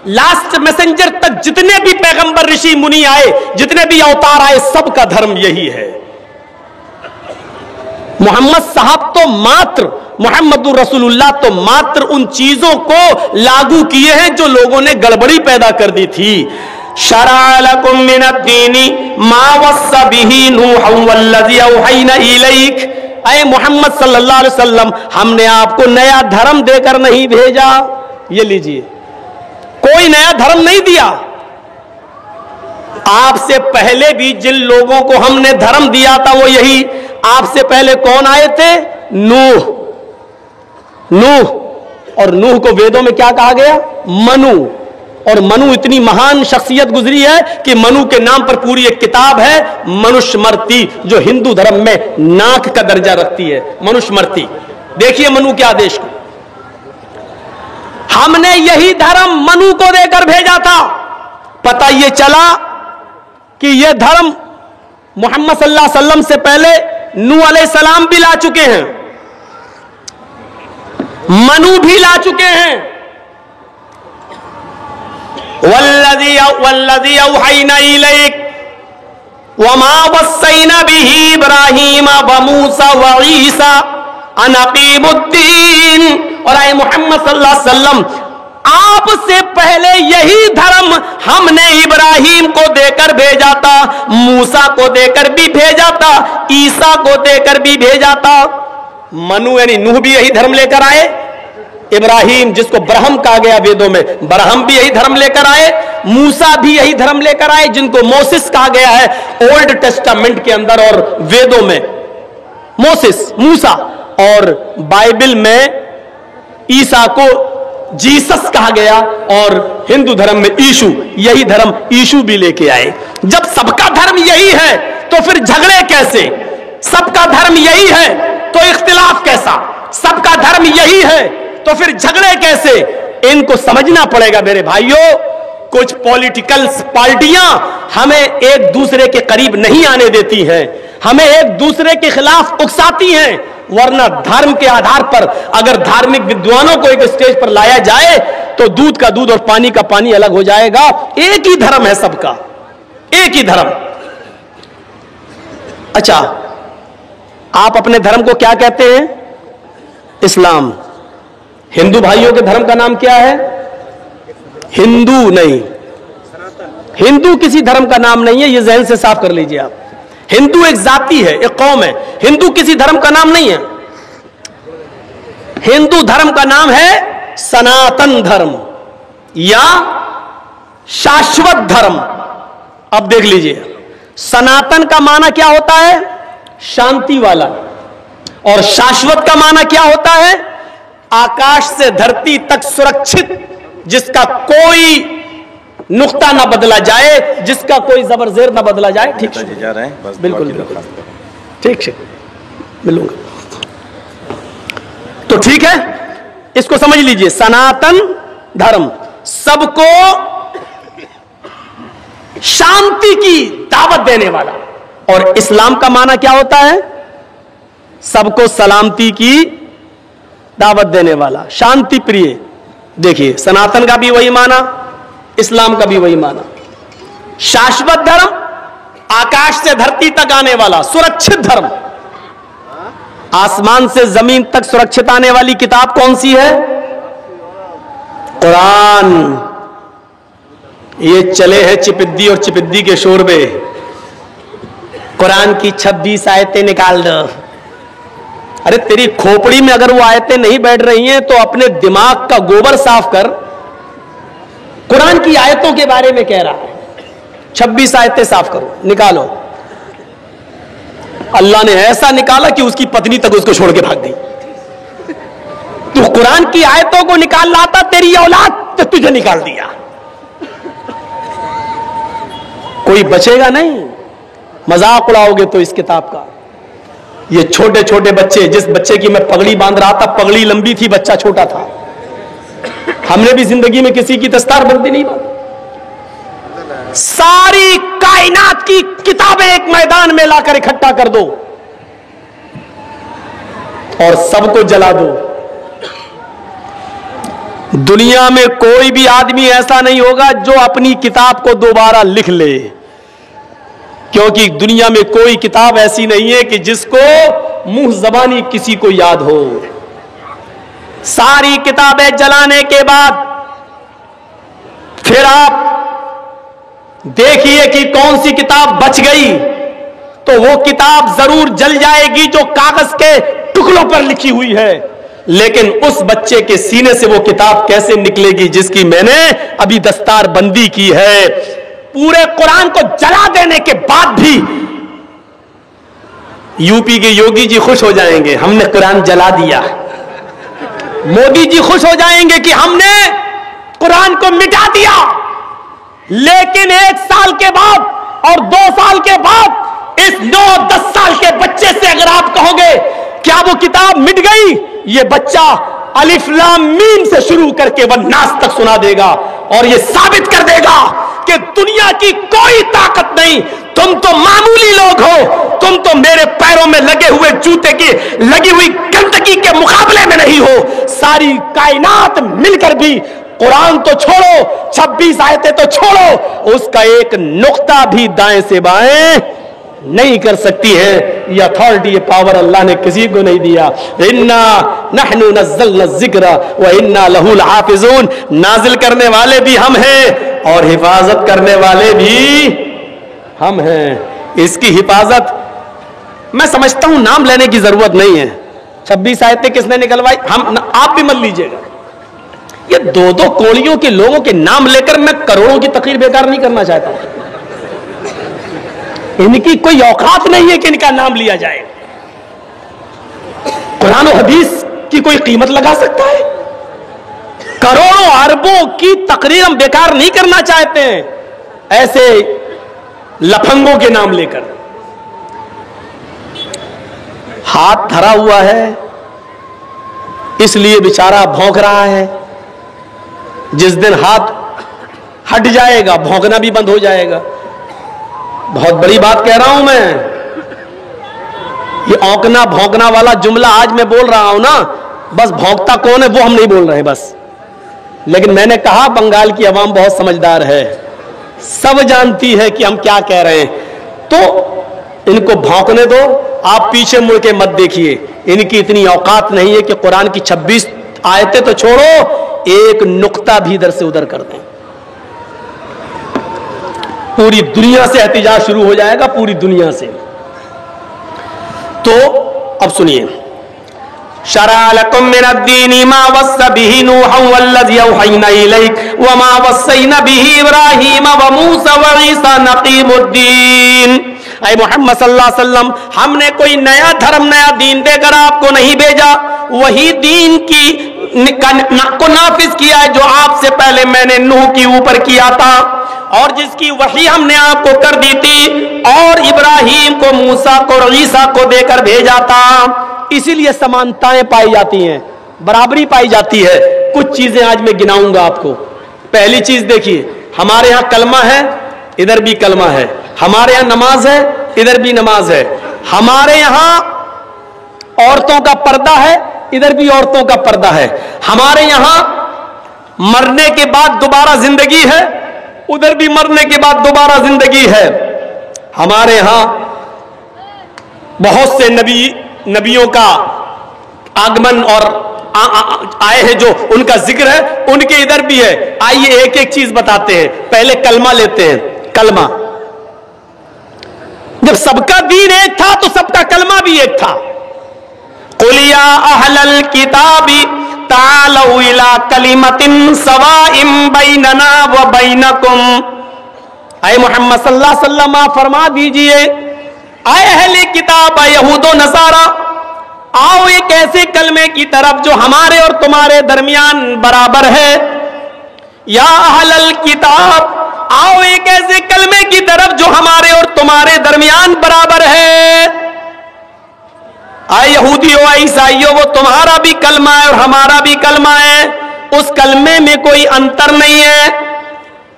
लास्ट मैसेंजर तक जितने भी पैगंबर, ऋषि, मुनि आए, जितने भी अवतार आए, सबका धर्म यही है। मोहम्मद साहब तो मात्र, मोहम्मदुर रसूलुल्लाह तो मात्र उन चीजों को लागू किए हैं जो लोगों ने गड़बड़ी पैदा कर दी थी। शरअ लकुम मिनद्दीनी मा वस्सा बिही नूहन वल्लज़ी औहैना इलैक, ऐ मोहम्मद सल्लल्लाहु अलैहि वसल्लम, हमने आपको नया धर्म देकर नहीं भेजा। ये लीजिए, कोई नया धर्म नहीं दिया। आपसे पहले भी जिन लोगों को हमने धर्म दिया था वो यही। आपसे पहले कौन आए थे? नूह। नूह, और नूह को वेदों में क्या कहा गया? मनु। और मनु इतनी महान शख्सियत गुजरी है कि मनु के नाम पर पूरी एक किताब है, मनुस्मृति, जो हिंदू धर्म में नाक का दर्जा रखती है। मनुस्मृति, देखिए मनु के आदेश को। हमने यही धर्म मनु को देकर भेजा था। पता यह चला कि यह धर्म मोहम्मद सल्लल्लाहु अलैहि वसल्लम से पहले नूह अलैहिस्सलाम भी ला चुके हैं, मनु भी ला चुके हैं। वल्लज़ी औहैना इलैक वमा वस्सैना बिही इब्राहीम व मूसा व ईसा अन अक़ीमुद्दीन। और आए मोहम्मद सल्लल्लाहु अलैहि वसल्लम, आपसे पहले यही धर्म हमने इब्राहीम को देकर भेजा था, मूसा को देकर भी भेजा था, ईसा को देकर भी भेजा था। मनु यानी नूह भी यही धर्म लेकर आए। इब्राहीम, जिसको ब्रह्म कहा गया वेदों में, ब्रह्म भी यही धर्म लेकर आए। मूसा भी यही धर्म लेकर आए, जिनको मोसेस कहा गया है ओल्ड टेस्टामेंट के अंदर और वेदों में। मोसेस, मूसा, और बाइबल में ईसा को जीसस कहा गया, और हिंदू धर्म में ईशु, यही धर्म ईशु भी लेके आए। जब सबका धर्म यही है तो फिर झगड़े कैसे? सबका धर्म यही है तो इख्तिलाफ कैसा? सबका धर्म यही है तो फिर झगड़े कैसे? इनको समझना पड़ेगा मेरे भाइयों। कुछ पॉलिटिकल पार्टियां हमें एक दूसरे के करीब नहीं आने देती हैं, हमें एक दूसरे के खिलाफ उकसाती हैं, वरना धर्म के आधार पर अगर धार्मिक विद्वानों को एक स्टेज पर लाया जाए तो दूध का दूध और पानी का पानी अलग हो जाएगा। एक ही धर्म है सबका, एक ही धर्म। अच्छा, आप अपने धर्म को क्या कहते हैं? इस्लाम। हिंदू भाइयों के धर्म का नाम क्या है? हिंदू नहीं, हिंदू किसी धर्म का नाम नहीं है, यह जहन से साफ कर लीजिए आप। हिंदू एक जाति है, एक कौम है, हिंदू किसी धर्म का नाम नहीं है। हिंदू धर्म का नाम है सनातन धर्म या शाश्वत धर्म। अब देख लीजिए, सनातन का माना क्या होता है? शांति वाला। और शाश्वत का माना क्या होता है? आकाश से धरती तक सुरक्षित, जिसका कोई नुक्ता ना बदला जाए, जिसका कोई जबरजेर ना बदला जाए। ठीक जा रहे हैं, बिल्कुल ठीक है, मिलूंगा तो ठीक है। इसको समझ लीजिए, सनातन धर्म सबको शांति की दावत देने वाला। और इस्लाम का माना क्या होता है? सबको सलामती की दावत देने वाला, शांति प्रिय। देखिए, सनातन का भी वही माना, इस्लाम का भी वही माना। शाश्वत धर्म, आकाश से धरती तक आने वाला सुरक्षित धर्म। आसमान से जमीन तक सुरक्षित आने वाली किताब कौन सी है? कुरान। ये चले हैं चिपिद्दी और चिपिद्दी के शोरबे, कुरान की 26 आयतें निकाल दो। अरे तेरी खोपड़ी में अगर वो आयतें नहीं बैठ रही हैं तो अपने दिमाग का गोबर साफ कर। कुरान की आयतों के बारे में कह रहा है, 26 आयतें साफ करो, निकालो। अल्लाह ने ऐसा निकाला कि उसकी पत्नी तक उसको छोड़ के भाग गई। तू कुरान की आयतों को निकाल रहा था, तेरी औलाद तो तुझे निकाल दिया। कोई बचेगा नहीं, मजाक उड़ाओगे तो इस किताब का। ये छोटे छोटे बच्चे, जिस बच्चे की मैं पगड़ी बांध रहा था, पगड़ी लंबी थी, बच्चा छोटा था। हमने भी जिंदगी में किसी की दस्तारबंदी नहीं बांधी। सारी कायनात की किताबें एक मैदान में लाकर इकट्ठा कर दो और सबको जला दो। दुनिया में कोई भी आदमी ऐसा नहीं होगा जो अपनी किताब को दोबारा लिख ले, क्योंकि दुनिया में कोई किताब ऐसी नहीं है कि जिसको मुंह जबानी किसी को याद हो। सारी किताबें जलाने के बाद फिर आप देखिए कि कौन सी किताब बच गई, तो वो किताब जरूर जल जाएगी जो कागज के टुकड़ों पर लिखी हुई है। लेकिन उस बच्चे के सीने से वो किताब कैसे निकलेगी जिसकी मैंने अभी दस्तार बंदी की है। पूरे कुरान को जला देने के बाद भी यूपी के योगी जी खुश हो जाएंगे, हमने कुरान जला दिया। मोदी जी खुश हो जाएंगे कि हमने कुरान को मिटा दिया। लेकिन 1 साल के बाद और 2 साल के बाद इस 9-10 साल के बच्चे से अगर आप कहोगे क्या वो किताब मिट गई, ये बच्चा अलिफ लाम मीम से शुरू करके वन्नास तक सुना देगा और ये साबित कर देगा कि दुनिया की कोई ताकत नहीं। तुम तो मामूली लोग हो, तुम तो मेरे पैरों में लगे हुए जूते की लगी हुई गंदगी के मुकाबले में नहीं हो। सारी कायनात मिलकर भी कुरान तो छोड़ो, 26 आयतें तो छोड़ो, उसका एक नुक्ता भी दाएं से बाएं नहीं कर सकती है। ये अथॉरिटी, ये पावर अल्लाह ने किसी को नहीं दिया। इन्ना नहनु नज़्ज़लना ज़िक्र व इन्ना लहू लहाफ़िज़ून, नाजिल करने वाले भी हम हैं और हिफाजत करने वाले भी हम हैं। इसकी हिफाजत मैं समझता हूं नाम लेने की जरूरत नहीं है। 26 आयतें किसने निकलवाई, हम आप भी मत लीजिएगा। ये 2-2 कोड़ियों के लोगों के नाम लेकर मैं करोड़ों की तकरीर बेकार नहीं करना चाहता हूं। इनकी कोई औकात नहीं है कि इनका नाम लिया जाए। कुरान और हदीस की कोई कीमत लगा सकता है? करोड़ों अरबों की तकरीर हम बेकार नहीं करना चाहते हैं ऐसे लफंगों के नाम लेकर। हाथ धरा हुआ है इसलिए बेचारा भौंक रहा है। जिस दिन हाथ हट जाएगा भौंकना भी बंद हो जाएगा। बहुत बड़ी बात कह रहा हूं मैं। ये औंकना भौंकना वाला जुमला आज मैं बोल रहा हूं ना, बस भौंकता कौन है वो हम नहीं बोल रहे बस। लेकिन मैंने कहा बंगाल की आवाम बहुत समझदार है, सब जानती है कि हम क्या कह रहे हैं, तो इनको भौंकने दो। आप पीछे मुड़ के मत देखिए, इनकी इतनी औकात नहीं है कि कुरान की 26 आयतें तो छोड़ो, एक नुक्ता भी इधर से उधर कर दें। पूरी दुनिया से एहतिजाज शुरू हो जाएगा, पूरी दुनिया से। तो अब सुनिए, शरअ लकुम मिनद्दीनि मा वस्सा बिही नूहन वल्लज़ी औहयना इलैक व मा वस्सैना बिही इब्राहीम व मूसा व ईसा नक़ीमुद्दीन। ऐ मोहम्मद सल्लल्लाहु अलैहि वसल्लम, हमने कोई नया धर्म नया दीन देकर आपको नहीं भेजा, वही दीन को नाफिज किया है जो आपसे पहले मैंने नूह के ऊपर किया था और जिसकी वही हमने आपको कर दी थी, और इब्राहीम को, मूसा को और ईसा को देकर भेजा था। इसीलिए समानताएं पाई जाती हैं, बराबरी पाई जाती है। कुछ चीजें आज मैं गिनाऊंगा आपको। पहली चीज देखिए, हमारे यहां कलमा है, इधर भी कलमा है। हमारे यहां नमाज है, इधर भी नमाज है। हमारे यहां औरतों का पर्दा है, इधर भी औरतों का पर्दा है। हमारे यहां मरने के बाद दोबारा जिंदगी है, उधर भी मरने के बाद दोबारा जिंदगी है। हमारे यहां बहुत से नबियों का आगमन और आए हैं जो उनका जिक्र है, उनके इधर भी है। आइए एक एक चीज बताते हैं। पहले कलमा लेते हैं। कलमा, जब सबका दीन एक था तो सबका कलमा भी एक था। कुल या अहलल किताबी तालऊ इला कलिमतिन सवाइम बैनना व बैनकुम। ऐ मोहम्मद सल्लल्लाहु अलैहि वसल्लम, आप फरमा दीजिए, ऐ अहले किताब, यहूदो नसारा, आओ एक ऐसे कलमे की तरफ जो हमारे और तुम्हारे दरमियान बराबर है। या अहलल किताब, आओ एक ऐसे कलमे की तरफ जो हमारे और तुम्हारे दरमियान बराबर है। आए यहूदियों, ईसाइयों, वो तुम्हारा भी कलमा है और हमारा भी कलमा है, उस कलमे में कोई अंतर नहीं है।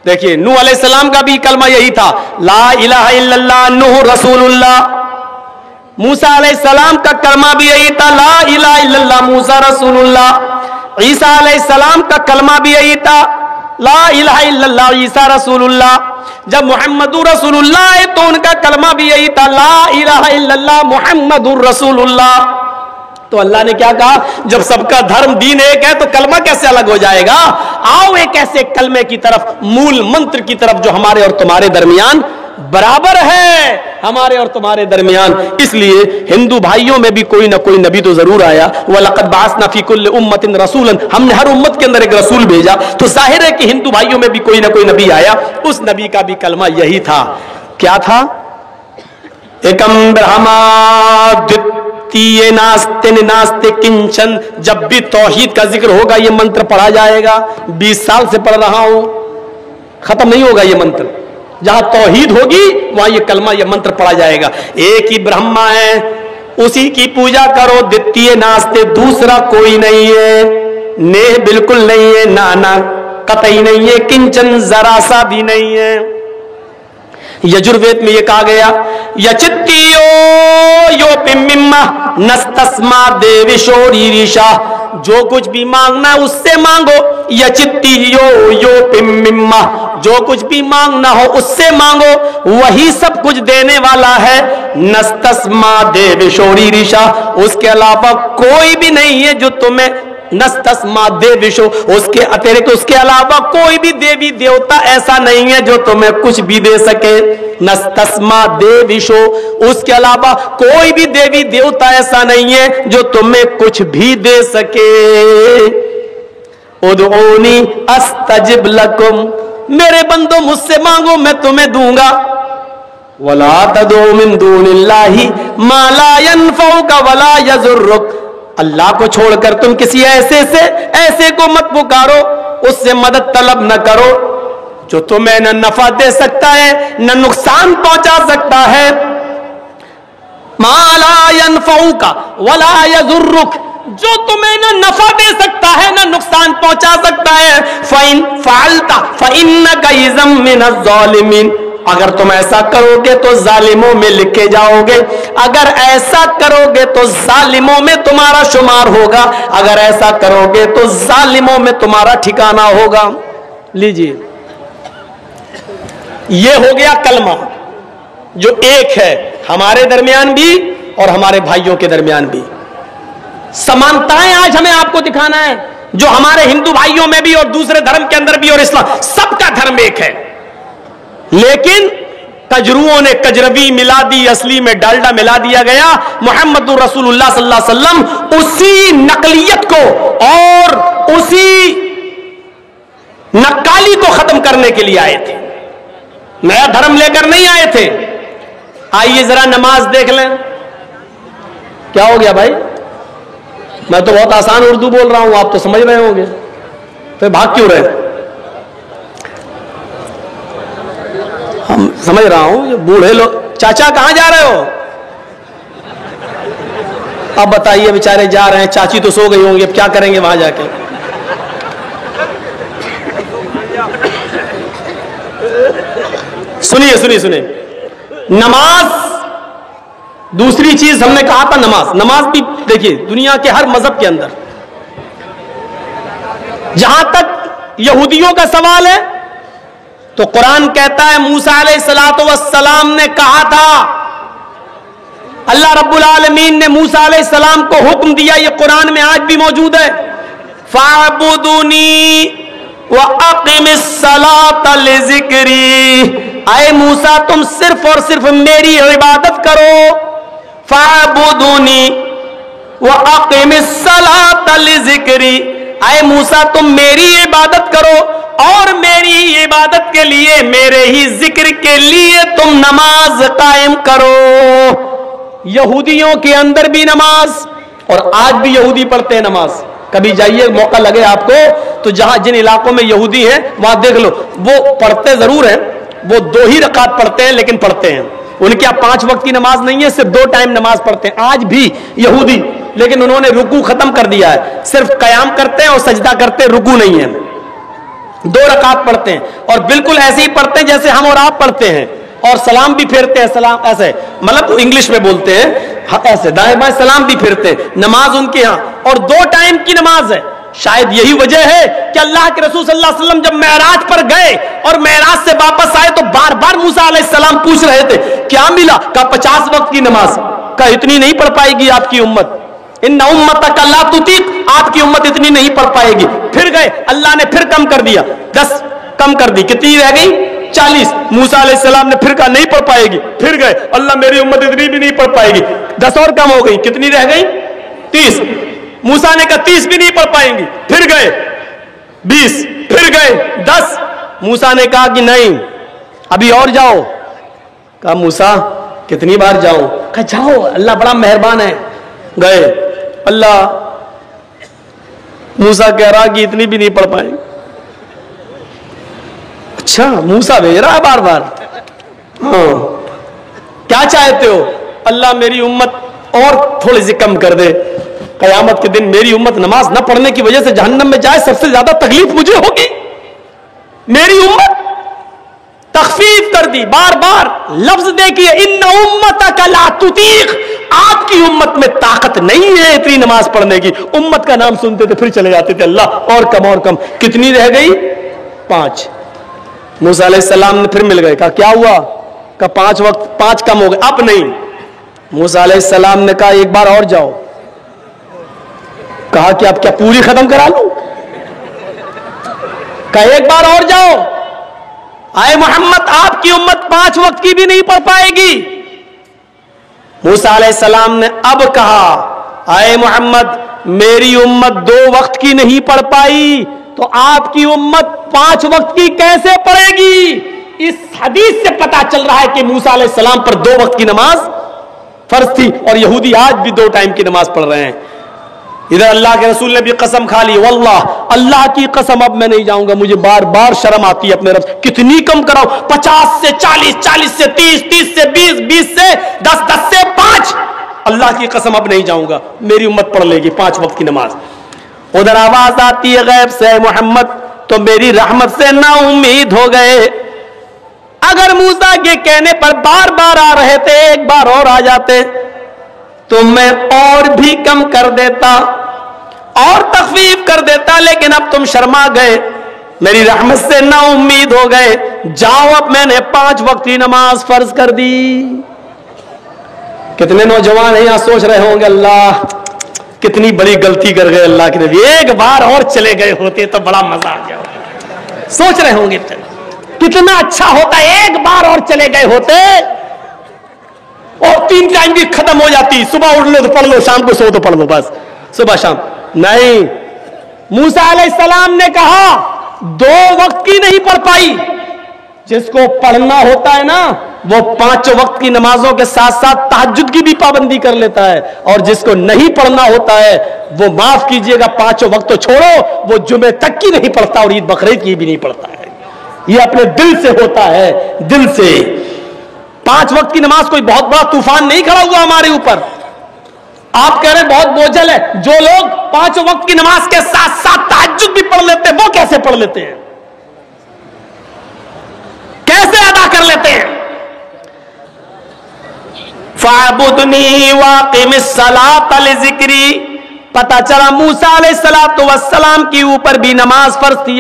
देखिए, नूह अलैहिस्सलाम का भी कलमा यही था, ला इलाहा इल्लल्लाह नूह रसूलुल्लाह। मूसा अलैहिस्सलाम का कलमा भी यही था, ला इलाहा इल्लल्लाह मूसा रसूलुल्लाह। ईसा अलैहिस्सलाम का कलमा भी यही था, ला इलाहा इल्लल्लाह ईसा रसूलुल्लाह। जब मुहम्मदुर रसूलुल्लाह है तो उनका कलमा भी यही था, ला इलाहा इल्लल्लाह मुहम्मदुर रसूलुल्लाह। तो अल्लाह ने क्या कहा, जब सबका धर्म दीन एक है तो कलमा कैसे अलग हो जाएगा। आओ एक ऐसे कलमे की तरफ, मूल मंत्र की तरफ जो हमारे और तुम्हारे दरमियान बराबर है, हमारे और तुम्हारे दरमियान। इसलिए हिंदू भाइयों में भी कोई ना कोई नबी तो जरूर आया। वलक़द बअसना फी कुल्लि उम्मतिन रसूलन, हमने हर उम्मत के अंदर एक रसूल भेजा। तो जाहिर है कि हिंदू भाइयों में भी कोई ना कोई नबी आया, उस नबी का भी कलमा यही था। क्या था? एकम ब्रह्मा द्वितीय नास्ते नास्ते किंचन। जब भी तौहीद का जिक्र होगा ये मंत्र पढ़ा जाएगा। 20 साल से पढ़ रहा हूं, खत्म नहीं होगा ये मंत्र। जहां तौहीद होगी वहां ये कलमा, ये मंत्र पढ़ा जाएगा। एक ही ब्रह्मा है, उसी की पूजा करो। द्वितीय नास्ते, दूसरा कोई नहीं है। नेह बिल्कुल नहीं है, नाना कतई नहीं है, किंचन जरा सा भी नहीं है। यजुर्वेद में ये कहा गया, यचित्तियो यो पिम्मिम्मा नस्तस्मा देविशोरीरिशा। जो कुछ भी मांगना है उससे मांगो। यचित्तियो यो पिम्मिम्मा, जो कुछ भी मांगना हो उससे मांगो, वही सब कुछ देने वाला है। नस्तस्मा देविशोरीरिशा, उसके अलावा कोई भी नहीं है जो तुम्हें, नस्तस्मा देविशो, उसके अतिरिक्त उसके अलावा कोई भी देवी देवता ऐसा नहीं है जो तुम्हें कुछ भी दे सके। नस्तस्मा देविशो, उसके अलावा कोई भी देवी देवता ऐसा नहीं है जो तुम्हें कुछ भी दे सके। उदऊनी अस्तजिब लकुम, मेरे बंदो मुझसे मांगो मैं तुम्हें दूंगा। वला तदऊ मिन दूनिल्लाहि मा ला यनफउका वला यजुर्रुक, अल्लाह को छोड़कर तुम किसी ऐसे को मत पुकारो, उससे मदद तलब न करो जो तुम्हें न नफा दे सकता है न नुकसान पहुंचा सकता है। माला यनफऊका वला यजुर्रुक, जो तुम्हें न नफा दे सकता है न नुकसान पहुंचा सकता है। फ़इन फ़अलता फ़इन्नका इज़म मिनज़ ज़ालिमीन, अगर तुम ऐसा करोगे तो जालिमों में लिखे जाओगे, अगर ऐसा करोगे तो जालिमों में तुम्हारा शुमार होगा, अगर ऐसा करोगे तो जालिमों में तुम्हारा ठिकाना होगा। लीजिए, ये हो गया कलमा जो एक है हमारे दरमियान भी और हमारे भाइयों के दरमियान भी। समानताएं आज हमें आपको दिखाना है, जो हमारे हिंदू भाइयों में भी और दूसरे धर्म के अंदर भी और इस्लाम, सबका धर्म एक है। लेकिन कजरुओं ने कजरवी मिला दी, असली में डालडा मिला दिया गया। मुहम्मदुर रसूलुल्लाह सल्लल्लाहु अलैहि वसल्लम उसी नकलियत को और उसी नक्काली को खत्म करने के लिए आए थे, नया धर्म लेकर नहीं आए थे। आइए जरा नमाज देख लें। क्या हो गया भाई? मैं तो बहुत आसान उर्दू बोल रहा हूं, आप तो समझ रहे होंगे, तो भाग क्यों रहे? हम समझ रहा हूं, बूढ़े लोग। चाचा कहां जा रहे हो? अब बताइए, बेचारे जा रहे हैं, चाची तो सो गई होंगी, अब क्या करेंगे वहां जाके? सुनिए सुनिए सुनिए, नमाज दूसरी चीज हमने कहा था। नमाज भी देखिए, दुनिया के हर मजहब के अंदर, जहां तक यहूदियों का सवाल है तो कुरान कहता है मूसा अलैहिस्सलातु वस्सलाम ने कहा था, अल्लाह रब्बुल आलमीन ने मूसा अलैहिस्सलाम को हुक्म दिया, ये कुरान में आज भी मौजूद है, फ़अबुदूनी व अक़िमिस सलाता लिज़िक्री, आए मूसा तुम सिर्फ और सिर्फ मेरी इबादत करो। फ़अबुदूनी व अक़िमिस सलाता लिज़िक्री, आए मूसा तुम मेरी इबादत करो और मेरी इबादत के लिए, मेरे ही जिक्र के लिए तुम नमाज कायम करो। यहूदियों के अंदर भी नमाज, और आज भी यहूदी पढ़ते हैं नमाज। कभी जाइए, मौका लगे आपको तो जहां जिन इलाकों में यहूदी हैं वहां देख लो, वो पढ़ते जरूर हैं, वो 2 ही रकात पढ़ते हैं लेकिन पढ़ते हैं। उनके यहाँ 5 वक्त की नमाज नहीं है, सिर्फ 2 टाइम नमाज पढ़ते हैं आज भी यहूदी। लेकिन उन्होंने रुकू खत्म कर दिया है, सिर्फ कयाम करते हैं और सजदा करते हैं, रुकू नहीं है। 2 रकात पढ़ते हैं और बिल्कुल ऐसे ही पढ़ते हैं जैसे हम और आप पढ़ते हैं, और सलाम भी फेरते हैं, सलाम ऐसे, मतलब इंग्लिश में बोलते हैं ऐसे, दाएं बाएं सलाम भी फेरते हैं। नमाज उनके यहाँ, और 2 टाइम की नमाज है। शायद यही वजह है कि अल्लाह के रसूल सल्लल्लाहु अलैहि वसल्लम जब मेराज पर गए और मेराज से वापस आए तो बार बार मूसा अलैहिस्सलाम पूछ रहे थे क्या मिला? का 50 वक्त की नमाज, का इतनी नहीं पढ़ पाएगी आपकी उम्मत, इन्ना उम्मतक ला तुतीक, आपकी उम्मत इतनी नहीं पढ़ पाएगी। फिर गए, अल्लाह ने फिर कम कर दिया, 10 कम कर दी, कितनी रह गई? 40। मूसा अलैहिस्सलाम ने फिर कहा नहीं पढ़ पाएगी, फिर गए, अल्लाह मेरी उम्मत इतनी भी नहीं पढ़ पाएगी, 10 और कम हो गई, कितनी रह गई? 30। मूसा ने कहा 30 भी नहीं पढ़ पाएंगी, फिर गए 20, फिर गए 10। मूसा ने कहा कि नहीं अभी और जाओ। कहा मूसा कितनी बार जाऊं? कहा जाओ, अल्लाह बड़ा मेहरबान है। गए, अल्लाह, मूसा कह रहा कि इतनी भी नहीं पढ़ पाएंगे। अच्छा, मूसा भेज रहा है बार बार, हाँ क्या चाहते हो? अल्लाह मेरी उम्मत और थोड़ी सी कम कर दे, कयामत के दिन मेरी उम्मत नमाज न पढ़ने की वजह से जहन्नम में जाए, सबसे ज्यादा तकलीफ मुझे होगी। मेरी उम्मत तखफीफ कर दी, बार बार लफ्ज देखिए, इन्ना उम्मतक ला तुतीक, आपकी उम्मत में ताकत नहीं है इतनी नमाज पढ़ने की। उम्मत का नाम सुनते थे फिर चले जाते थे, अल्लाह और कम और कम। कितनी रह गई? 5। मूसा अलैहिस्सलाम ने फिर मिल गए, कहा क्या हुआ? कहा 5 वक्त, 5 कम हो गए, अब नहीं। मूसा अलैहिस्सलाम ने कहा एक बार और जाओ। कहा कि आप क्या पूरी खत्म करा लूं? कहा एक बार और जाओ। आए मोहम्मद, आपकी उम्मत 5 वक्त की भी नहीं पढ़ पाएगी। मूसा अलैहिस्सलाम ने अब कहा, आए मोहम्मद, मेरी उम्मत 2 वक्त की नहीं पढ़ पाई तो आपकी उम्मत 5 वक्त की कैसे पढ़ेगी? इस हदीस से पता चल रहा है कि मूसा अलैहिस्सलाम पर 2 वक्त की नमाज फर्ज थी, और यहूदी आज भी 2 टाइम की नमाज पढ़ रहे हैं। इधर अल्लाह के रसूल ने भी कसम खा ली, वल्लाह अल्लाह की कसम अब मैं नहीं जाऊंगा, मुझे बार बार शर्म आती है अपने रब। कितनी कम कराओ, 50 से 40, 40 से 30, 30 से 20, 20 से 10, 10 से 5। अल्लाह की कसम अब नहीं जाऊंगा, मेरी उम्मत पढ़ लेगी 5 वक्त की नमाज। उधर आवाज आती है गैब से, मोहम्मद तो मेरी रहमत से ना उम्मीद हो गए। अगर मूसा के कहने पर बार बार आ रहे थे, एक बार और आ जाते तो मैं और भी कम कर देता और तखफीफ कर देता, लेकिन अब तुम शर्मा गए, मेरी रहमत से ना उम्मीद हो गए। जाओ, अब मैंने 5 वक्त की नमाज फर्ज कर दी। कितने नौजवान हैं यहां सोच रहे होंगे, अल्लाह कितनी बड़ी गलती कर गए, अल्लाह के नबी एक बार और चले गए होते तो बड़ा मजा आ गया होता। सोच रहे होंगे कितना अच्छा होता, एक बार और चले गए होते और 3 टाइम भी खत्म हो जाती, सुबह उठ लो तो पढ़ लो, शाम को सो तो पढ़ लो, बस सुबह शाम। नहीं, मूसा अलैहिस्सलाम ने कहा 2 वक्त की नहीं पढ़ पाई। जिसको पढ़ना होता है ना, वो 5 वक्त की नमाजों के साथ साथ तहज्जुद की भी पाबंदी कर लेता है, और जिसको नहीं पढ़ना होता है वो माफ कीजिएगा 5 वक्त तो छोड़ो, वो जुमे तक की नहीं पढ़ता और ईद बकरीद की भी नहीं पढ़ता है। ये अपने दिल से होता है, दिल से। 5 वक्त की नमाज कोई बहुत बड़ा तूफान नहीं खड़ा हुआ हमारे ऊपर। आप कह रहे हैं बहुत बोझल है। जो लोग 5 वक्त की नमाज के साथ साथ तहज्जुद भी पढ़ लेते हैं, वो कैसे पढ़ लेते हैं, कैसे अदा कर लेते हैं? फ़अब्दुनी वाक़िमिस सलात लिज़िक्री। पता चला मूसा अलैहिस्सलातु वस्सलाम के ऊपर भी नमाज फर्ज थी।